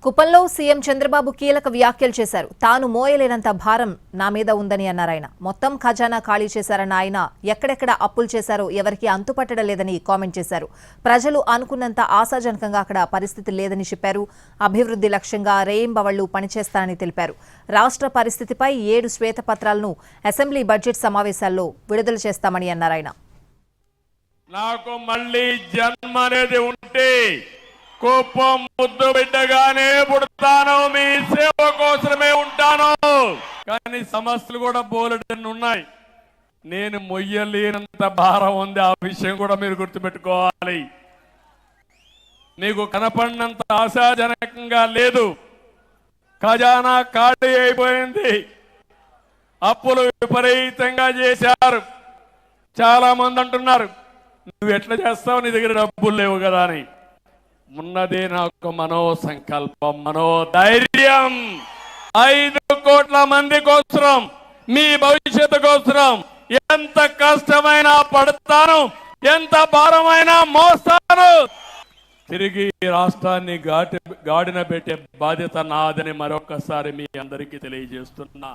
కుప్పంలో సీఎం చంద్రబాబు కీలక వ్యాఖ్యలు చేశారు. తాను మోయలేనంత భారం నా మీద ఉందని అన్నారు ఆయన. మొత్తం ఖజానా ఖాళీ చేశారన్న ఆయన ఎక్కడెక్కడ అప్పులు చేశారో ఎవరికీ అంతుపట్టడం లేదని కామెంట్ చేశారు. ప్రజలు అనుకున్నంత ఆశాజనకంగా అక్కడ పరిస్థితి లేదని చెప్పారు. అభివృద్ధి లక్ష్యంగా రేయింబవళ్లు పనిచేస్తానని తెలిపారు. రాష్ట్ర పరిస్థితిపై 7 శ్వేతపత్రాలను అసెంబ్లీ బడ్జెట్ సమావేశాల్లో విడుదల చేస్తామని అన్నారు ఆయన. నాకు మళ్ళీ జన్మ అనేది ఉంటే కుప్పం ముద్దు బిడ్డగానే పుడతాను, మీ సేవ కోసమే ఉంటాను. కానీ సమస్యలు కూడా బోలెడన్ని ఉన్నాయి. నేను మొయ్యలేనంత భారం ఉంది, ఆ విషయం కూడా మీరు గుర్తుపెట్టుకోవాలి. మీకు కనపడినంత ఆశాజనకంగా లేదు. ఖజానా ఖాళీ అయిపోయింది. అప్పులు విపరీతంగా చేశారు. చాలా మంది అంటున్నారు, నువ్వు ఎట్లా చేస్తావు, నీ దగ్గర డబ్బులు లేవు కదా అని. ఉన్నదే నాకు మనో సంకల్పం, మనోధైర్యం. 5 కోట్ల మంది కోసం, మీ భవిష్యత్తు కోసం ఎంత కష్టమైనా పడతాను, ఎంత భారమైనా మోస్తాను. తిరిగి రాష్ట్రాన్ని గాడిన పెట్టే బాధ్యత నాదని మరొకసారి మీ అందరికీ తెలియజేస్తున్నా.